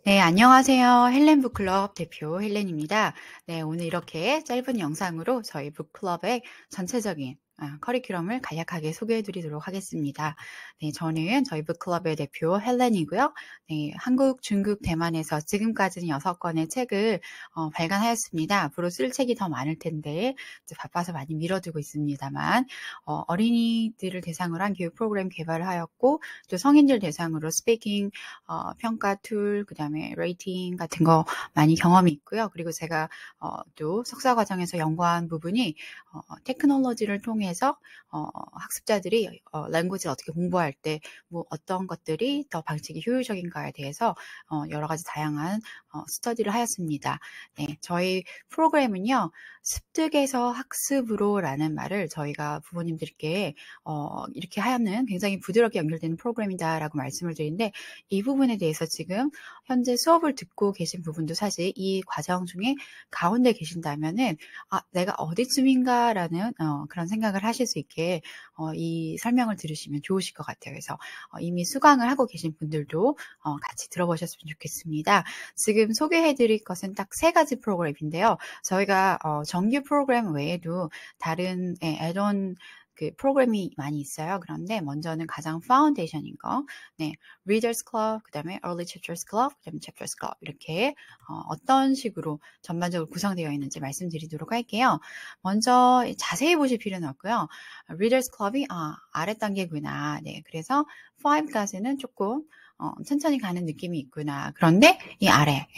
네, 안녕하세요. 헬렌 북클럽 대표 헬렌입니다. 네, 오늘 이렇게 짧은 영상으로 저희 북클럽의 전체적인 커리큘럼을 간략하게 소개해 드리도록 하겠습니다. 네, 저는 저희 북클럽의 대표 헬렌이고요. 네, 한국, 중국, 대만에서 지금까지는 6권의 책을 발간하였습니다. 앞으로 쓸 책이 더 많을 텐데 이제 바빠서 많이 미뤄두고 있습니다만 어린이들을 대상으로 한 교육 프로그램 개발을 하였고 또 성인들 대상으로 스피킹 평가 툴, 그다음에 레이팅 같은 거 많이 경험이 있고요. 그리고 제가 또 석사 과정에서 연구한 부분이 테크놀로지를 통해서 학습자들이 랭귀지를 어떻게 공부할 때 뭐 어떤 것들이 더 방식이 효율적인가에 대해서 여러 가지 다양한 스터디를 하였습니다. 네, 저희 프로그램은요. 습득에서 학습으로라는 말을 저희가 부모님들께 이렇게 하면 굉장히 부드럽게 연결되는 프로그램이다라고 말씀을 드리는데 이 부분에 대해서 지금 현재 수업을 듣고 계신 부분도 사실 이 과정 중에 가운데 계신다면은 내가 어디쯤인가라는 그런 생각을 하실 수 있게 이 설명을 들으시면 좋으실 것 같아요. 그래서 이미 수강을 하고 계신 분들도 같이 들어보셨으면 좋겠습니다. 지금 소개해드릴 것은 딱 3가지 프로그램인데요. 저희가 정규 프로그램 외에도 다른 애드온 그 프로그램이 많이 있어요. 그런데 먼저는 가장 파운데이션인 거, 네, Readers Club, 그 다음에 Early Chapters Club, 그 다음에 Chapters Club 이렇게 어떤 식으로 전반적으로 구성되어 있는지 말씀드리도록 할게요. 먼저 자세히 보실 필요는 없고요. Readers Club이 아래 단계구나. 네, 그래서 5까지는 조금 천천히 가는 느낌이 있구나. 그런데 이 아래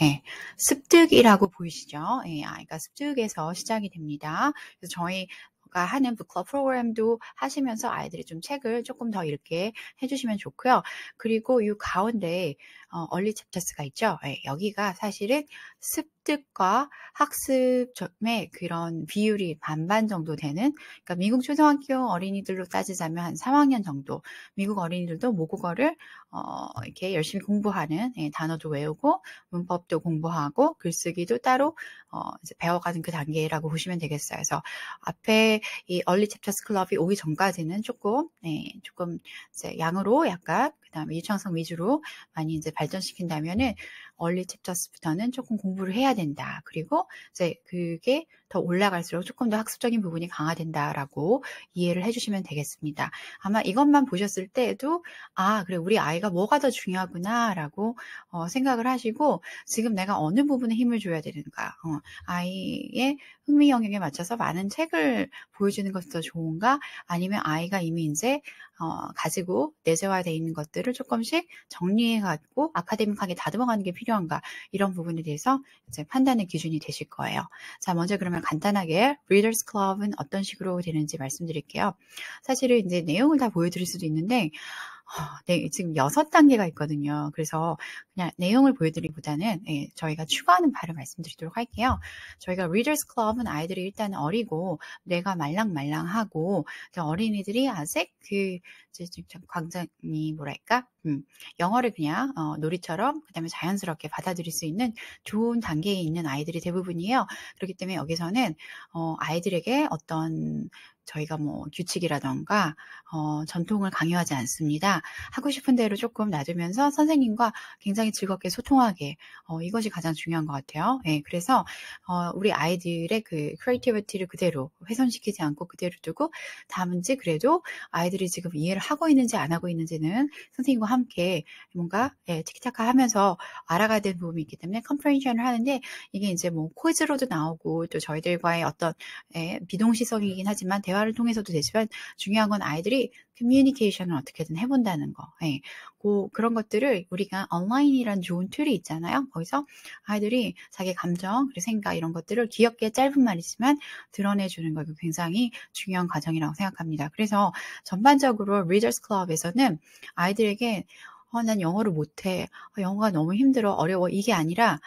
습득이라고 보이시죠? 그러니까 습득에서 시작이 됩니다. 그래서 저희가 하는 북클럽 프로그램도 하시면서 아이들이 좀 책을 조금 더 읽게 해주시면 좋고요. 그리고 이 가운데 얼리 챕터스가 있죠. 여기가 사실은 습득과 학습의 그런 비율이 반반 정도 되는, 그러니까 미국 초등학교 어린이들로 따지자면 한 3학년 정도, 미국 어린이들도 모국어를 이렇게 열심히 공부하는, 단어도 외우고 문법도 공부하고 글쓰기도 따로 이제 배워가는 그 단계라고 보시면 되겠어요. 그래서 앞에 이 얼리 챕터스 클럽이 오기 전까지는 조금 이제 양으로 약간, 그다음에 유창성 위주로 많이 이제 발전시킨다면은 얼리 챕터스부터는 조금 공부를 해야 된다. 그리고 이제 그게 더 올라갈수록 조금 더 학습적인 부분이 강화된다라고 이해를 해주시면 되겠습니다. 아마 이것만 보셨을 때에도 그래, 우리 아이가 뭐가 더 중요하구나라고 생각을 하시고 지금 내가 어느 부분에 힘을 줘야 되는가, 아이의 흥미 영역에 맞춰서 많은 책을 보여주는 것이 더 좋은가, 아니면 아이가 이미 이제 가지고 내재화되어 있는 것들을 조금씩 정리해가지고 아카데믹하게 다듬어가는 게 필요한가, 이런 부분에 대해서 이제 판단의 기준이 되실 거예요. 자, 먼저 그러면 간단하게 Readers Club은 어떤 식으로 되는지 말씀드릴게요. 사실은 이제 내용을 다 보여드릴 수도 있는데 네, 지금 6단계가 있거든요. 그래서 그냥 내용을 보여드리기보다는 저희가 추가하는 바를 말씀드리도록 할게요. 저희가 Readers Club은 아이들이 일단 어리고 뇌가 말랑말랑하고 어린이들이 아직 굉장히 뭐랄까, 영어를 그냥 놀이처럼 그다음에 자연스럽게 받아들일 수 있는 좋은 단계에 있는 아이들이 대부분이에요. 그렇기 때문에 여기서는 아이들에게 어떤 저희가 뭐 규칙이라던가 전통을 강요하지 않습니다. 하고 싶은 대로 조금 놔두면서 선생님과 굉장히 즐겁게 소통하게, 이것이 가장 중요한 것 같아요. 그래서 우리 아이들의 그 크리에이티비티를 그대로 훼손시키지 않고 그대로 두고, 다문지 그래도 아이들이 지금 이해를 하고 있는지 안 하고 있는지는 선생님과 함께 뭔가 티키타카 하면서 알아가야 되는 부분이 있기 때문에 컴프레hension을 하는데, 이게 이제 뭐 퀴즈로도 나오고 또 저희들과의 어떤 비동시성이긴 하지만 대화를 통해서도 되지만, 중요한 건 아이들이 커뮤니케이션을 어떻게든 해본다는 거. 그런 것들을 우리가 온라인이란 좋은 툴이 있잖아요. 거기서 아이들이 자기 감정, 그리고 생각 이런 것들을 귀엽게 짧은 말이지만 드러내주는 거, 굉장히 중요한 과정이라고 생각합니다. 그래서 전반적으로 Readers Club에서는 아이들에게 난 영어를 못해, 영어가 너무 힘들어, 어려워, 이게 아니라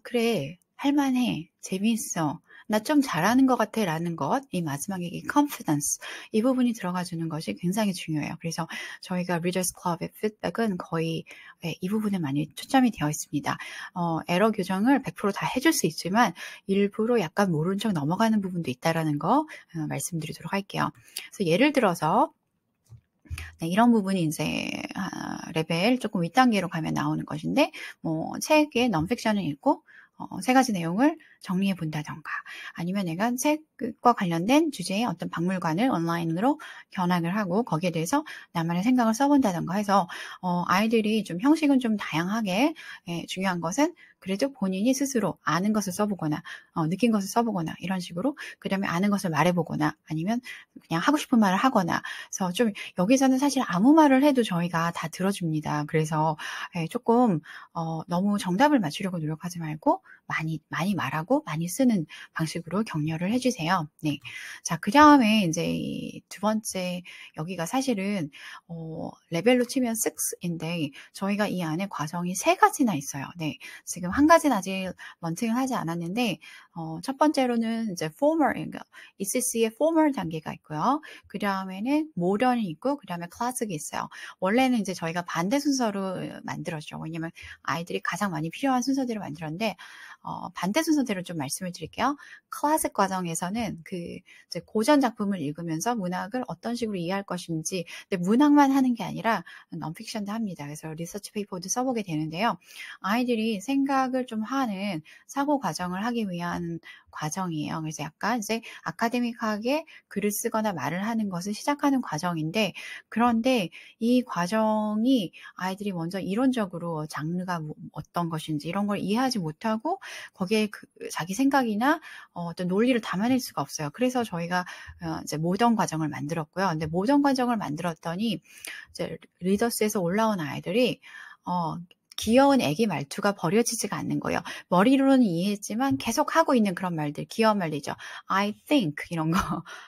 그래, 할만해, 재미있어, 나 좀 잘하는 것 같아 라는 것, 이 마지막에 이 confidence, 이 부분이 들어가 주는 것이 굉장히 중요해요. 그래서 저희가 Readers Club의 피드백은 거의 이 부분에 많이 초점이 되어 있습니다. 에러 교정을 100% 다 해줄 수 있지만 일부러 약간 모른 척 넘어가는 부분도 있다라는 거 말씀드리도록 할게요. 그래서 예를 들어서 네, 이런 부분이 이제 레벨 조금 윗단계로 가면 나오는 것인데 뭐 책의 넌픽션을 읽고 세 가지 내용을 정리해 본다던가 아니면 내가 책과 관련된 주제의 어떤 박물관을 온라인으로 견학을 하고 거기에 대해서 나만의 생각을 써본다던가 해서 아이들이 좀 형식은 좀 다양하게 중요한 것은 그래도 본인이 스스로 아는 것을 써보거나 느낀 것을 써보거나 이런 식으로 그 다음에 아는 것을 말해보거나 아니면 그냥 하고 싶은 말을 하거나 그래서 좀 여기서는 사실 아무 말을 해도 저희가 다 들어줍니다. 그래서 조금 너무 정답을 맞추려고 노력하지 말고 많이 말하고 많이 쓰는 방식으로 격려를 해주세요. 네. 자, 그 다음에 이제 두 번째 여기가 사실은 레벨로 치면 6인데 저희가 이 안에 과정이 세 가지나 있어요. 네. 지금 한 가지는 아직 런칭을 하지 않았는데 첫 번째로는 이제 formal, 그러니까 ECC의 formal 단계가 있고요. 그 다음에는 모던이 있고 그 다음에 클래식이 있어요. 원래는 이제 저희가 반대 순서로 만들었죠. 왜냐면 아이들이 가장 많이 필요한 순서대로 만들었는데 반대 순서대로 좀 말씀을 드릴게요. 클래식 과정에서는 그 이제 고전 작품을 읽으면서 문학을 어떤 식으로 이해할 것인지, 근데 문학만 하는 게 아니라 넌픽션도 합니다. 그래서 리서치 페이퍼도 써보게 되는데요. 아이들이 생각을 좀 하는 사고 과정을 하기 위한 과정이에요. 그래서 약간 이제 아카데믹하게 글을 쓰거나 말을 하는 것을 시작하는 과정인데, 그런데 이 과정이 아이들이 먼저 이론적으로 장르가 어떤 것인지 이런 걸 이해하지 못하고 거기에 자기 생각이나 어떤 논리를 담아낼 수가 없어요. 그래서 저희가 이제 모던 과정을 만들었고요. 근데 모던 과정을 만들었더니 이제 리더스에서 올라온 아이들이 귀여운 애기 말투가 버려지지가 않는 거예요. 머리로는 이해했지만 계속 하고 있는 그런 말들, 귀여운 말들이죠. I think 이런 거,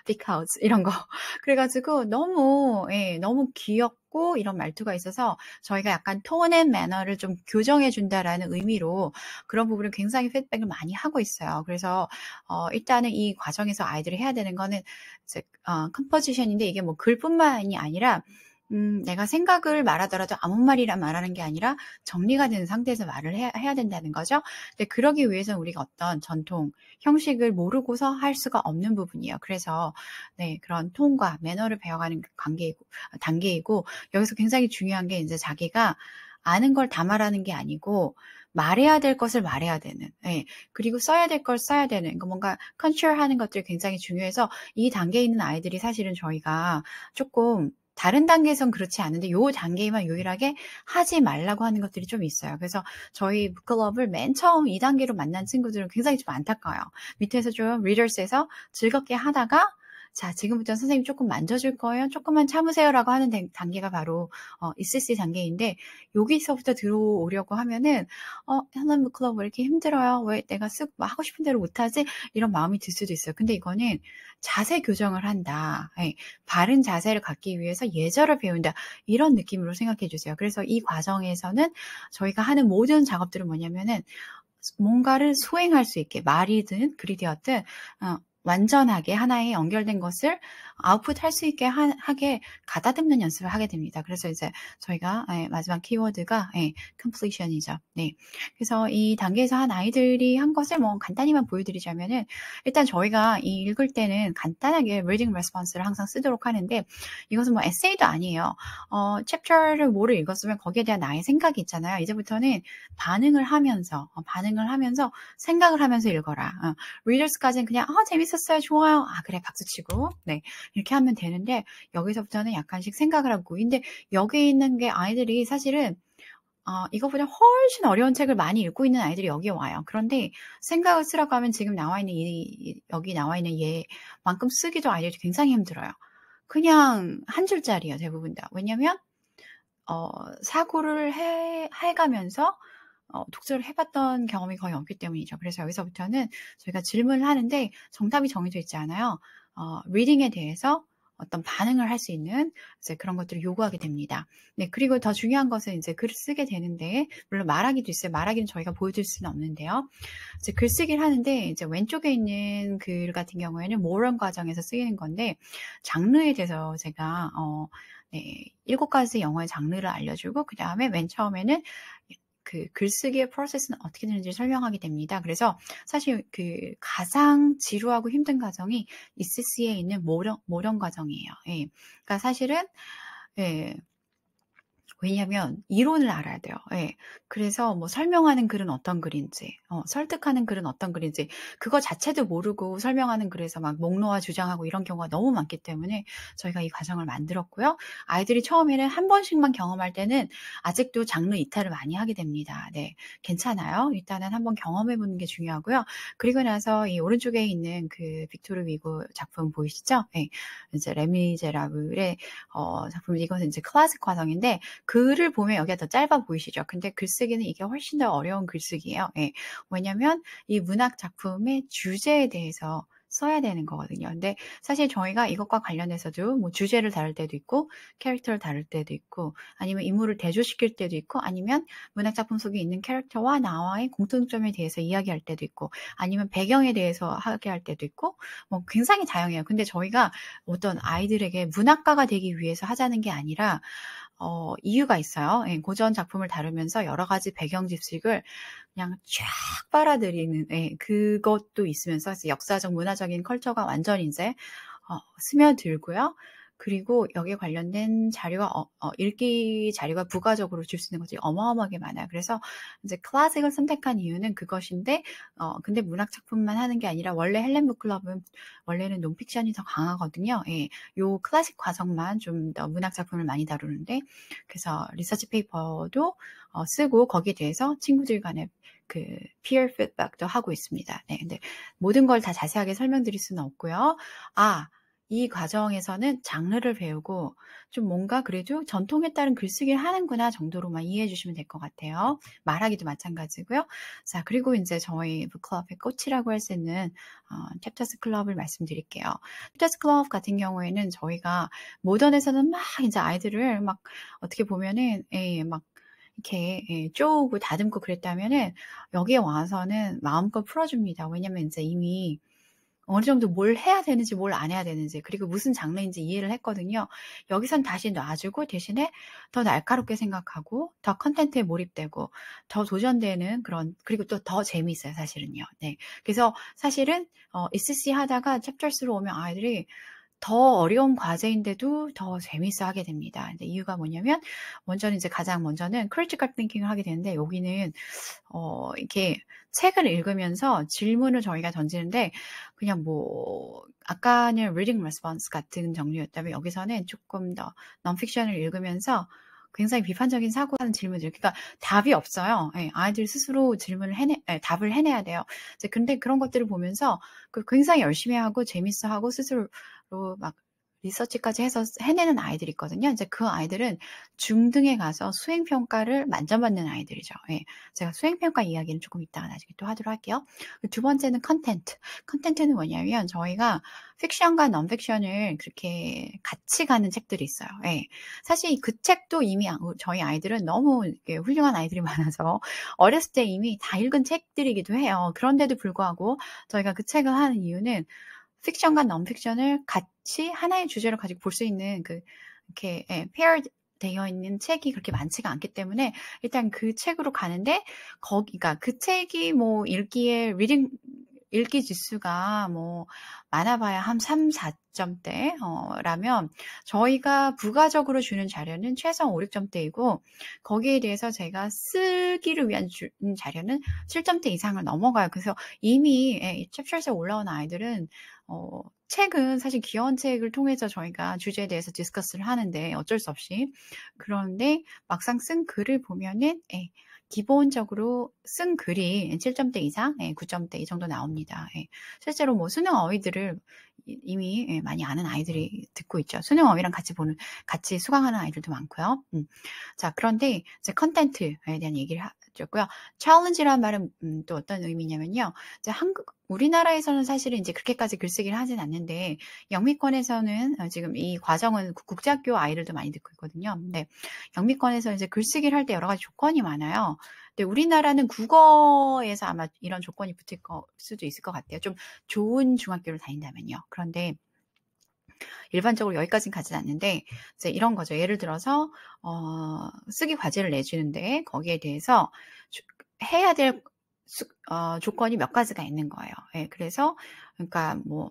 because 이런 거. 그래가지고 너무 귀엽고 이런 말투가 있어서 저희가 약간 톤 앤 매너를 좀 교정해 준다라는 의미로 그런 부분을 굉장히 피드백을 많이 하고 있어요. 그래서 일단은 이 과정에서 아이들이 해야 되는 거는 이제 컴포지션인데 이게 뭐 글뿐만이 아니라 내가 생각을 말하더라도 아무 말이라 말하는 게 아니라 정리가 된 상태에서 말을 해야 된다는 거죠. 근데 그러기 위해서는 우리가 어떤 전통, 형식을 모르고서 할 수가 없는 부분이에요. 그래서 네, 그런 톤과 매너를 배워가는 단계이고 여기서 굉장히 중요한 게 이제 자기가 아는 걸 다 말하는 게 아니고 말해야 될 것을 말해야 되는, 네. 그리고 써야 될 걸 써야 되는, 그러니까 뭔가 컨트롤하는 것들이 굉장히 중요해서 이 단계에 있는 아이들이 사실은 저희가 조금 다른 단계에선 그렇지 않은데 요 단계에만 유일하게 하지 말라고 하는 것들이 좀 있어요. 그래서 저희 북클럽을 맨 처음 2단계로 만난 친구들은 굉장히 좀 안타까워요. 밑에서 좀 리더스에서 즐겁게 하다가 자, 지금부터 선생님 조금 만져줄 거예요. 조금만 참으세요라고 하는 단계가 바로 ECC 단계인데 여기서부터 들어오려고 하면은 헬렌 북클럽 왜 이렇게 힘들어요? 왜 내가 쓰고 하고 싶은 대로 못하지? 이런 마음이 들 수도 있어요. 근데 이거는 자세 교정을 한다. 네, 바른 자세를 갖기 위해서 예절을 배운다. 이런 느낌으로 생각해 주세요. 그래서 이 과정에서는 저희가 하는 모든 작업들은 뭐냐면은 뭔가를 수행할 수 있게 말이든 글이 되었든 완전하게 하나에 연결된 것을 아웃풋할 수 있게 하게 가다듬는 연습을 하게 됩니다. 그래서 이제 저희가 마지막 키워드가 completion이죠. 네. 그래서 이 단계에서 한 아이들이 한 것을 뭐 간단히만 보여드리자면은 일단 저희가 이 읽을 때는 간단하게 reading response를 항상 쓰도록 하는데 이것은 뭐 에세이도 아니에요. 챕터를 뭐를 읽었으면 거기에 대한 나의 생각이 있잖아요. 이제부터는 반응을 하면서 생각을 하면서 읽어라. readers까지는 그냥 재밌었어요. 좋아요. 그래 박수치고 네 이렇게 하면 되는데 여기서부터는 약간씩 생각을 하고 근데 여기 있는 게 아이들이 사실은 이거보다 훨씬 어려운 책을 많이 읽고 있는 아이들이 여기 와요. 그런데 생각을 쓰라고 하면 지금 나와 있는 여기 나와 있는 얘만큼 쓰기도 아이들이 굉장히 힘들어요. 그냥 한 줄짜리예요. 대부분 다. 왜냐면 사고를 해가면서 독서를 해봤던 경험이 거의 없기 때문이죠. 그래서 여기서부터는 저희가 질문을 하는데 정답이 정해져 있지 않아요. 리딩에 대해서 어떤 반응을 할 수 있는 이제 그런 것들을 요구하게 됩니다. 네, 그리고 더 중요한 것은 이제 글을 쓰게 되는데, 물론 말하기도 있어요. 말하기는 저희가 보여줄 수는 없는데요. 이제 글쓰기를 하는데, 이제 왼쪽에 있는 글 같은 경우에는 모런 과정에서 쓰이는 건데, 장르에 대해서 제가, 7가지 영어의 장르를 알려주고, 그 다음에 맨 처음에는 그 글쓰기의 프로세스는 어떻게 되는지 설명하게 됩니다. 그래서 사실 그 가장 지루하고 힘든 과정이 ECC에 있는 모령 과정이에요. 예. 그러니까 사실은 예. 왜냐면 이론을 알아야 돼요. 예. 그래서 뭐 설명하는 글은 어떤 글인지, 설득하는 글은 어떤 글인지 그거 자체도 모르고 설명하는 글에서 막 목 놓아 주장하고 이런 경우가 너무 많기 때문에 저희가 이 과정을 만들었고요. 아이들이 처음에는 한 번씩만 경험할 때는 아직도 장르 이탈을 많이 하게 됩니다. 네. 괜찮아요. 일단은 한번 경험해 보는 게 중요하고요. 그리고 나서 이 오른쪽에 있는 그 빅토르 위고 작품 보이시죠? 예. 이제 레미제라블의 작품, 이것은 이제 클래식 과정인데 글을 보면 여기가 더 짧아 보이시죠? 근데 글쓰기는 이게 훨씬 더 어려운 글쓰기예요. 예. 왜냐면 이 문학 작품의 주제에 대해서 써야 되는 거거든요. 근데 사실 저희가 이것과 관련해서도 뭐 주제를 다룰 때도 있고 캐릭터를 다룰 때도 있고 아니면 인물을 대조시킬 때도 있고 아니면 문학 작품 속에 있는 캐릭터와 나와의 공통점에 대해서 이야기할 때도 있고 아니면 배경에 대해서 하게 할 때도 있고 뭐 굉장히 다양해요. 근데 저희가 어떤 아이들에게 문학가가 되기 위해서 하자는 게 아니라 이유가 있어요. 예, 고전 작품을 다루면서 여러 가지 배경 지식을 그냥 쫙 빨아들이는, 예, 그것도 있으면서 역사적, 문화적인 컬처가 완전히 이제 스며들고요. 그리고 여기에 관련된 자료가 읽기 자료가 부가적으로 줄 수 있는 것들이 어마어마하게 많아요. 그래서 이제 클래식을 선택한 이유는 그것인데 근데 문학 작품만 하는 게 아니라 원래 헬렌 북클럽은 원래는 논픽션이 더 강하거든요. 예. 요 클래식 과정만 좀 더 문학 작품을 많이 다루는데 그래서 리서치 페이퍼도 쓰고 거기에 대해서 친구들 간에 그 peer feedback도 하고 있습니다. 네. 근데 모든 걸 다 자세하게 설명드릴 수는 없고요. 이 과정에서는 장르를 배우고 좀 뭔가 그래도 전통에 따른 글쓰기를 하는구나 정도로만 이해해 주시면 될 것 같아요. 말하기도 마찬가지고요. 자, 그리고 이제 저희 북클럽의 꽃이라고 할 수 있는 챕터스 클럽을 말씀드릴게요. 챕터스 클럽 같은 경우에는 저희가 모던에서는 막 이제 아이들을 막 어떻게 보면은 막 이렇게 쪼우고 다듬고 그랬다면은 여기에 와서는 마음껏 풀어줍니다. 왜냐면 이제 이미 어느 정도 뭘 해야 되는지 뭘 안 해야 되는지 그리고 무슨 장르인지 이해를 했거든요. 여기선 다시 놔주고 대신에 더 날카롭게 생각하고 더 컨텐츠에 몰입되고 더 도전되는 그런 그리고 또 더 재미있어요 사실은요. 네. 그래서 사실은 SC 하다가 챕터스로 오면 아이들이 더 어려운 과제인데도 더 재미있어 하게 됩니다. 근데 이유가 뭐냐면 먼저는 이제 가장 먼저는 critical thinking을 하게 되는데 여기는 이렇게 책을 읽으면서 질문을 저희가 던지는데 그냥 뭐 아까는 reading response 같은 종류였다면 여기서는 조금 더 non-fiction을 읽으면서 굉장히 비판적인 사고하는 질문들 그러니까 답이 없어요. 예, 아이들 스스로 질문을 답을 해내야 돼요. 이제 근데 그런 것들을 보면서 굉장히 열심히 하고 재밌어 하고 스스로 막 리서치까지 해서 해내는 아이들이 있거든요. 이제 그 아이들은 중등에 가서 수행평가를 만점받는 아이들이죠. 예. 제가 수행평가 이야기는 조금 이따가 나중에 또 하도록 할게요. 두 번째는 컨텐트. 컨텐트는 뭐냐면 저희가 픽션과 non-fiction을 그렇게 같이 가는 책들이 있어요. 예. 사실 그 책도 이미 저희 아이들은 너무 훌륭한 아이들이 많아서 어렸을 때 이미 다 읽은 책들이기도 해요. 그런데도 불구하고 저희가 그 책을 하는 이유는 픽션과 non-fiction을 같이 하나의 주제를 가지고 볼 수 있는 이렇게 paired 되어 있는 책이 그렇게 많지가 않기 때문에 일단 그 책으로 가는데 그러니까 그 책이 뭐 읽기 지수가 뭐 많아봐야 한 3-4점대 라면 저희가 부가적으로 주는 자료는 최소 5-6점대이고 거기에 대해서 제가 쓰기를 위한 자료는 7점대 이상을 넘어가요. 그래서 이미 챕터스에 올라온 아이들은 책은 사실 귀여운 책을 통해서 저희가 주제에 대해서 디스커스를 하는데 어쩔 수 없이 그런데 막상 쓴 글을 보면은 기본적으로 쓴 글이 7점대 이상, 9점대 이 정도 나옵니다. 실제로 뭐 수능 어휘들을 이미 많이 아는 아이들이 듣고 있죠. 수능 어휘랑 같이 수강하는 아이들도 많고요. 자, 그런데 이제 컨텐츠에 대한 얘기를 해줬고요. 챌린지라는 말은 또 어떤 의미냐면요. 이제 우리나라에서는 사실은 이제 그렇게까지 글쓰기를 하진 않는데 영미권에서는 지금 이 과정은 국제학교 아이들도 많이 듣고 있거든요. 근데 영미권에서 이제 글쓰기를 할 때 여러 가지 조건이 많아요. 근데 우리나라는 국어에서 아마 이런 조건이 붙을 수도 있을 것 같아요. 좀 좋은 중학교를 다닌다면요. 그런데 일반적으로 여기까지는 가진 않는데 이제 이런 거죠. 예를 들어서 쓰기 과제를 내주는데 거기에 대해서 해야 될 조건이 몇 가지가 있는 거예요. 그래서 그러니까 뭐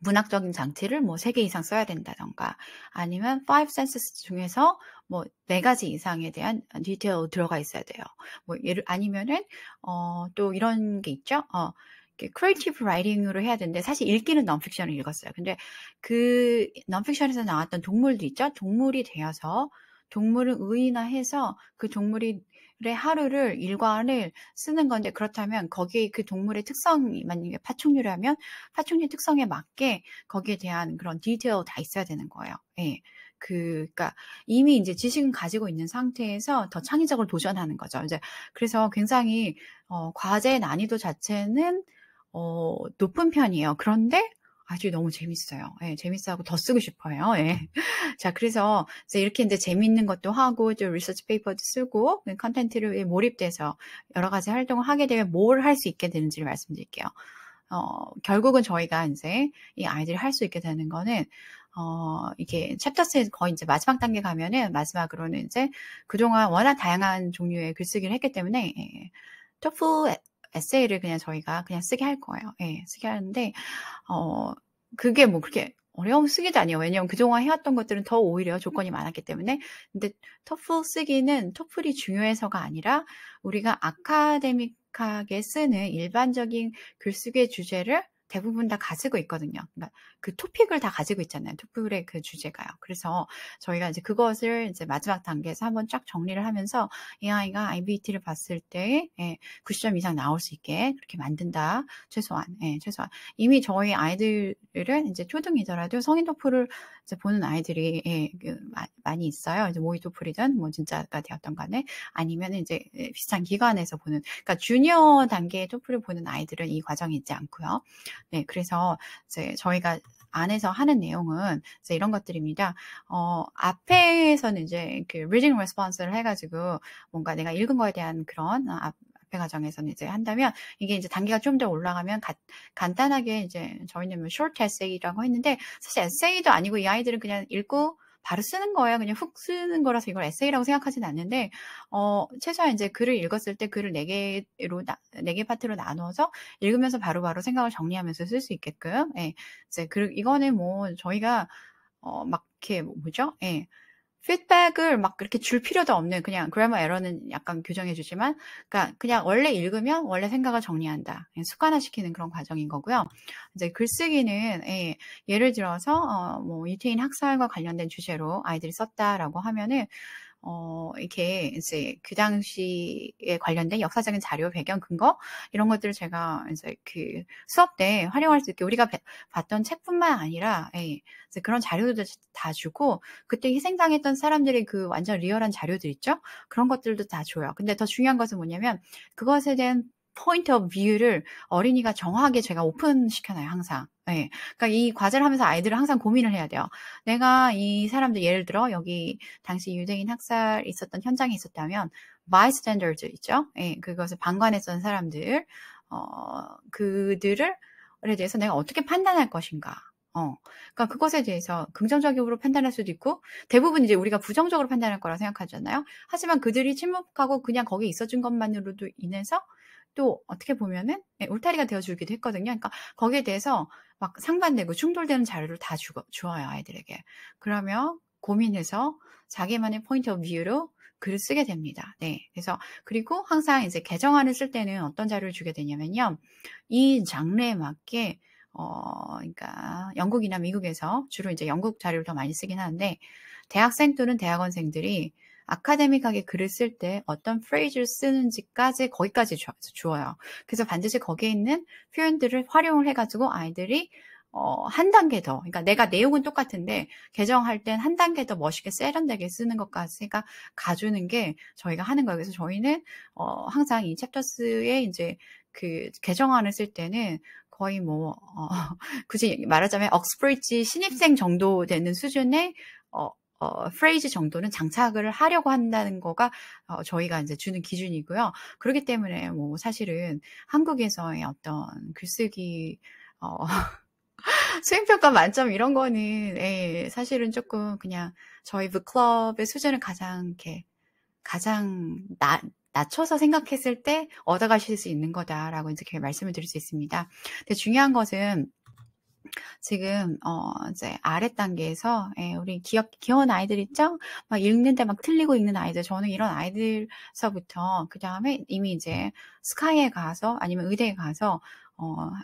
문학적인 장치를 뭐 3개 이상 써야 된다던가 아니면 five senses 중에서 뭐 4가지 이상에 대한 디테일 들어가 있어야 돼요. 뭐 예를 아니면은 또 이런 게 있죠. 크리에이티브 라이팅으로 해야 되는데 사실 읽기는 non-fiction을 읽었어요. 근데 그 non-fiction에서 나왔던 동물들 있죠. 동물이 되어서 동물을 의인화해서 그 동물이 의 하루를 일과를 쓰는 건데 그렇다면 거기에 그 동물의 특성이 만약에 파충류라면 파충류 특성에 맞게 거기에 대한 그런 디테일 다 있어야 되는 거예요. 예. 그러니까 이미 이제 지식은 가지고 있는 상태에서 더 창의적으로 도전하는 거죠. 이제 그래서 굉장히 과제의 난이도 자체는 높은 편이에요. 그런데 아주 너무 재밌어요. 예, 재밌어하고 더 쓰고 싶어요. 예. 자, 그래서 이제 이렇게 이제 재밌는 것도 하고, 좀 리서치 페이퍼도 쓰고, 컨텐츠를 몰입돼서 여러 가지 활동을 하게 되면 뭘 할 수 있게 되는지를 말씀드릴게요. 결국은 저희가 이제 이 아이들이 할 수 있게 되는 거는, 이게 챕터3 거의 이제 마지막 단계 가면은, 마지막으로는 이제 그동안 워낙 다양한 종류의 글쓰기를 했기 때문에, 예, 토플 에세이를 그냥 저희가 그냥 쓰게 할 거예요. 예, 쓰게 하는데, 그게 뭐 그렇게 어려운 쓰기도 아니에요. 왜냐면 그동안 해왔던 것들은 더 오히려 조건이 많았기 때문에. 근데 토플 쓰기는 토플이 중요해서가 아니라 우리가 아카데믹하게 쓰는 일반적인 글쓰기의 주제를 대부분 다 가지고 있거든요. 그러니까 그 토픽을 다 가지고 있잖아요. 토플의 그 주제가요. 그래서 저희가 이제 그것을 이제 마지막 단계에서 한번 쫙 정리를 하면서 이 아이가 IBT를 봤을 때 90점 이상 나올 수 있게 그렇게 만든다. 최소한. 예, 최소한. 이미 저희 아이들은 이제 초등이더라도 성인 토플을 이제 보는 아이들이 많이 있어요. 이제 모의 토플이든 뭐 진짜가 되었던 간에 아니면 이제 비슷한 기관에서 보는, 그러니까 주니어 단계의 토플을 보는 아이들은 이 과정이 있지 않고요. 네, 그래서 이제 저희가 안에서 하는 내용은 이제 이런 것들입니다. 앞에서는 이제 그 reading response를 해가지고 뭔가 내가 읽은 거에 대한 그런 앞에 과정에서는 이제 한다면 이게 이제 단계가 좀 더 올라가면 간단하게 이제 저희는 뭐 short essay라고 했는데 사실 에세이도 아니고 이 아이들은 그냥 읽고 바로 쓰는 거예요. 그냥 훅 쓰는 거라서 이걸 에세이라고 생각하진 않는데, 최소한 이제 글을 읽었을 때 글을 4개 파트로 나눠서 읽으면서 바로바로 생각을 정리하면서 쓸 수 있게끔, 예. 이제 이거는 뭐 저희가, 막 이렇게 뭐죠? 예. 피드백을 막 그렇게 줄 필요도 없는 그냥 그래머 에러는 약간 규정해 주지만 그러니까 그냥 원래 읽으면 원래 생각을 정리한다. 습관화시키는 그런 과정인 거고요. 이제 글쓰기는 예를 들어서 뭐 유태인 학살과 관련된 주제로 아이들이 썼다라고 하면은 이렇게 이제 그 당시에 관련된 역사적인 자료, 배경, 근거 이런 것들을 제가 이제 그 수업 때 활용할 수 있게 우리가 봤던 책뿐만 아니라 이제 그런 자료들도 다 주고 그때 희생당했던 사람들의 그 완전 리얼한 자료들 있죠? 그런 것들도 다 줘요. 근데 더 중요한 것은 뭐냐면 그것에 대한 포인트 오브 뷰를 어린이가 정확하게 제가 오픈시켜놔요, 항상. 예. 그러니까 이 과제를 하면서 아이들은 항상 고민을 해야 돼요. 내가 이 사람들 예를 들어 여기 당시 유대인 학살 있었던 현장에 있었다면 bystander 있죠? 예, 그것을 방관했던 사람들, 그들을 대해서 내가 어떻게 판단할 것인가? 그러니까 그것에 대해서 긍정적으로 판단할 수도 있고 대부분 이제 우리가 부정적으로 판단할 거라 생각하잖아요. 하지만 그들이 침묵하고 그냥 거기 있어준 것만으로도 인해서 또 어떻게 보면은 울타리가 되어주기도 했거든요. 그러니까 거기에 대해서 막 상반되고 충돌되는 자료를 다 주어요, 아이들에게. 그러면 고민해서 자기만의 포인트 오브 뷰로 글을 쓰게 됩니다. 네. 그래서, 그리고 항상 이제 개정안을 쓸 때는 어떤 자료를 주게 되냐면요. 이 장르에 맞게, 그러니까 영국이나 미국에서 주로 이제 영국 자료를 더 많이 쓰긴 하는데, 대학생 또는 대학원생들이 아카데믹하게 글을 쓸 때 어떤 프레이즈를 쓰는지까지 거기까지 주어요. 그래서 반드시 거기에 있는 표현들을 활용을 해가지고 아이들이 한 단계 더, 그러니까 내가 내용은 똑같은데 개정할 땐 한 단계 더 멋있게 세련되게 쓰는 것까지가 가주는 게 저희가 하는 거예요. 그래서 저희는 항상 이 챕터스에 이제 그 개정안을 쓸 때는 거의 뭐 굳이 말하자면 옥스브리지 신입생 정도 되는 수준의 프레이즈 정도는 장착을 하려고 한다는 거가 저희가 이제 주는 기준이고요. 그렇기 때문에 뭐 사실은 한국에서의 어떤 글쓰기 수행평가 만점 이런 거는 사실은 조금 그냥 저희 북클럽의 수준을 가장 낮춰서 생각했을 때 얻어가실 수 있는 거다라고 이제 말씀을 드릴 수 있습니다. 근데 중요한 것은 지금 이제 아랫 단계에서 우리 귀여운 아이들 있죠? 막 읽는데 막 틀리고 읽는 아이들. 저는 이런 아이들서부터 그다음에 이미 이제 스카이에 가서 아니면 의대에 가서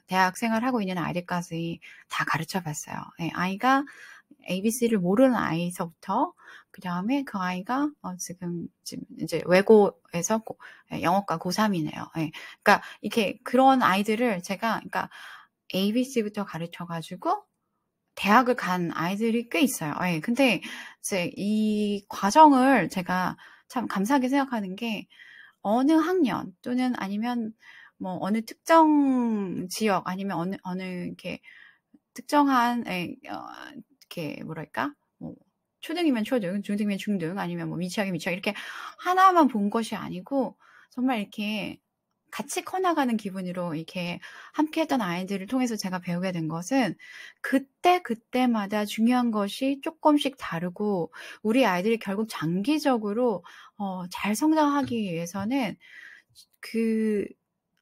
대학 생활하고 있는 아이들까지 다 가르쳐 봤어요. 아이가 ABC를 모르는 아이서부터 그다음에 그 아이가 지금 이제 외고에서 영어과 고3이네요. 그러니까 이렇게 그런 아이들을 제가 그러니까 ABC부터 가르쳐 가지고 대학을 간 아이들이 꽤 있어요. 근데 이제 이 과정을 제가 참 감사하게 생각하는 게 어느 학년 또는 아니면 뭐 어느 특정 지역 아니면 어느 이렇게 특정한 이렇게 뭐랄까? 뭐 초등이면 초등, 중등이면 중등, 아니면 뭐 미취학이면 미취학 이렇게 하나만 본 것이 아니고 정말 이렇게 같이 커나가는 기분으로 이렇게 함께했던 아이들을 통해서 제가 배우게 된 것은 그때마다 중요한 것이 조금씩 다르고 우리 아이들이 결국 장기적으로 잘 성장하기 위해서는 그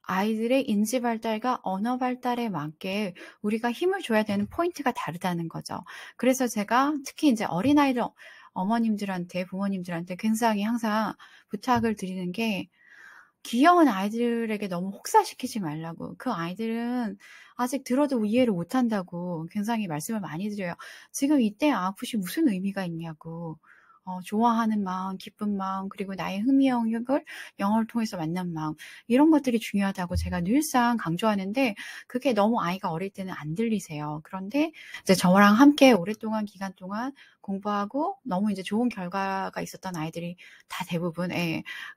아이들의 인지 발달과 언어 발달에 맞게 우리가 힘을 줘야 되는 포인트가 다르다는 거죠. 그래서 제가 특히 이제 어린아이들 어머님들한테 부모님들한테 굉장히 항상 부탁을 드리는 게 귀여운 아이들에게 너무 혹사시키지 말라고. 그 아이들은 아직 들어도 이해를 못한다고 굉장히 말씀을 많이 드려요. 지금 이때 아웃풋이 무슨 의미가 있냐고. 좋아하는 마음, 기쁜 마음, 그리고 나의 흥미 영역을 영어를 통해서 만난 마음, 이런 것들이 중요하다고 제가 늘상 강조하는데 그게 너무 아이가 어릴 때는 안 들리세요. 그런데 이제 저랑 함께 오랫동안 기간 동안 공부하고 너무 이제 좋은 결과가 있었던 아이들이 다 대부분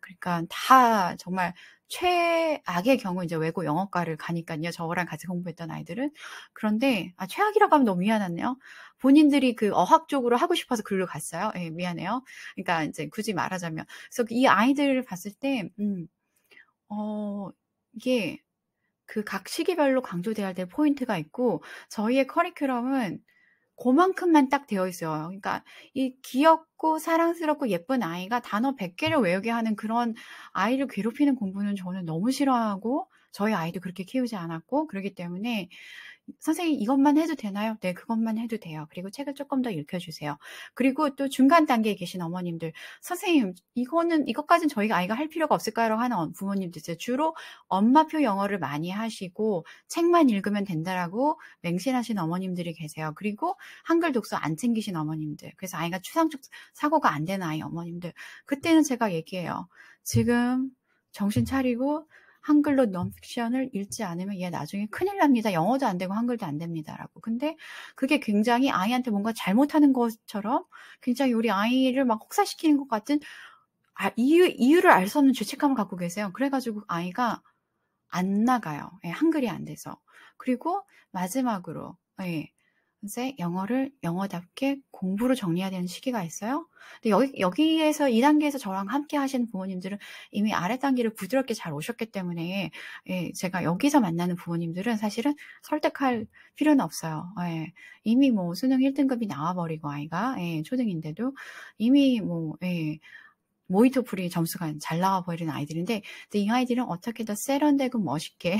그러니까 다 정말 최악의 경우 이제 외고 영어과를 가니까요. 저랑 같이 공부했던 아이들은. 그런데 최악이라고 하면 너무 미안하네요. 본인들이 그 어학 쪽으로 하고 싶어서 글로 갔어요. 미안해요. 그러니까 이제 굳이 말하자면. 그래서 이 아이들을 봤을 때 이게 그 각 시기별로 강조돼야 될 포인트가 있고 저희의 커리큘럼은 그만큼만 딱 되어 있어요. 그러니까 이 귀엽고 사랑스럽고 예쁜 아이가 단어 100개를 외우게 하는 그런 아이를 괴롭히는 공부는 저는 너무 싫어하고 저희 아이도 그렇게 키우지 않았고 그렇기 때문에 선생님 이것만 해도 되나요? 네, 그것만 해도 돼요. 그리고 책을 조금 더 읽혀주세요. 그리고 또 중간 단계에 계신 어머님들, 선생님 이것까지는 저희가 아이가 할 필요가 없을까요? 하는 부모님들 있어요. 주로 엄마표 영어를 많이 하시고 책만 읽으면 된다라고 맹신하시는 어머님들이 계세요. 그리고 한글 독서 안 챙기신 어머님들, 그래서 아이가 추상적 사고가 안 되는 아이 어머님들, 그때는 제가 얘기해요. 지금 정신 차리고 한글로 넌픽션을 읽지 않으면 얘 나중에 큰일 납니다. 영어도 안 되고 한글도 안 됩니다라고. 근데 그게 굉장히 아이한테 뭔가 잘못하는 것처럼 굉장히 우리 아이를 막 혹사시키는 것 같은 이유를 알 수 없는 죄책감을 갖고 계세요. 그래가지고 아이가 안 나가요. 한글이 안 돼서. 그리고 마지막으로 이제 영어를 영어답게 공부로 정리해야 되는 시기가 있어요. 근데 여기에서 이 단계에서 저랑 함께 하시는 부모님들은 이미 아래 단계를 부드럽게 잘 오셨기 때문에 제가 여기서 만나는 부모님들은 사실은 설득할 필요는 없어요. 이미 뭐 수능 1등급이 나와버리고 아이가 초등인데도 이미 뭐 모의토플이 점수가 잘 나와버리는 아이들인데 근데 이 아이들은 어떻게 더 세련되고 멋있게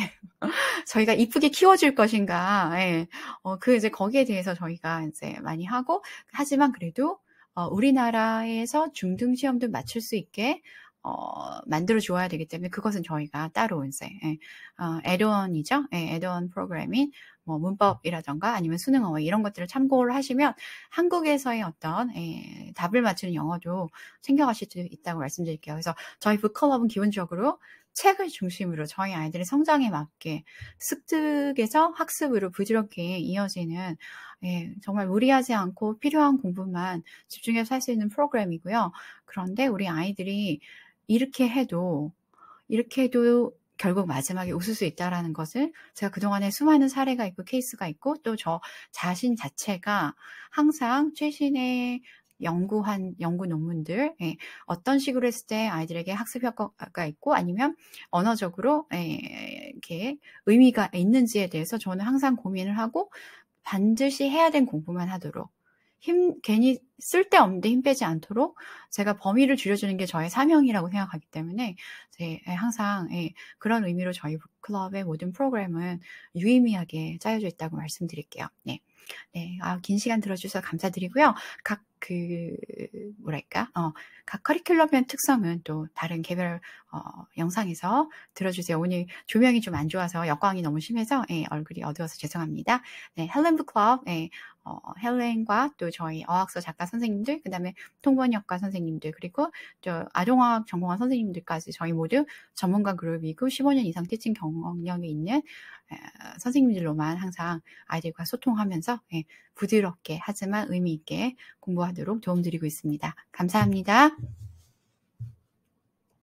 저희가 이쁘게 키워줄 것인가, 이제 거기에 대해서 저희가 이제 많이 하고, 하지만 그래도, 우리나라에서 중등 시험도 맞출 수 있게, 만들어 줘야 되기 때문에 그것은 저희가 따로 이제, 애드온이죠. 애드온 프로그래밍, 뭐 문법이라던가 아니면 수능어휘 이런 것들을 참고를 하시면 한국에서의 어떤 답을 맞추는 영어도 챙겨가실 수 있다고 말씀드릴게요. 그래서 저희 북클럽은 기본적으로 책을 중심으로 저희 아이들의 성장에 맞게 습득에서 학습으로 부드럽게 이어지는 정말 무리하지 않고 필요한 공부만 집중해서 할 수 있는 프로그램이고요. 그런데 우리 아이들이 이렇게 해도 결국 마지막에 웃을 수 있다라는 것을 제가 그동안에 수많은 사례가 있고 케이스가 있고 또 저 자신 자체가 항상 최신의 연구 논문들, 어떤 식으로 했을 때 아이들에게 학습 효과가 있고 아니면 언어적으로 이렇게 의미가 있는지에 대해서 저는 항상 고민을 하고 반드시 해야 된 공부만 하도록 괜히 쓸데없는데 힘 빼지 않도록 제가 범위를 줄여주는 게 저의 사명이라고 생각하기 때문에 항상 그런 의미로 저희 북클럽의 모든 프로그램은 유의미하게 짜여져 있다고 말씀드릴게요. 네. 긴 시간 들어주셔서 감사드리고요. 각 각 커리큘럼의 특성은 또 다른 개별 영상에서 들어주세요. 오늘 조명이 좀 안 좋아서 역광이 너무 심해서 얼굴이 어두워서 죄송합니다. 네, 헬렌 북클럽, 헬렌과 또 저희 어학서 작가 선생님들, 그 다음에 통번역가 선생님들, 그리고 저 아동어학 전공한 선생님들까지 저희 모두 전문가 그룹이고 15년 이상 티칭 경력이 있는 선생님들로만 항상 아이들과 소통하면서 부드럽게 하지만 의미 있게 공부하도록 도움드리고 있습니다. 감사합니다.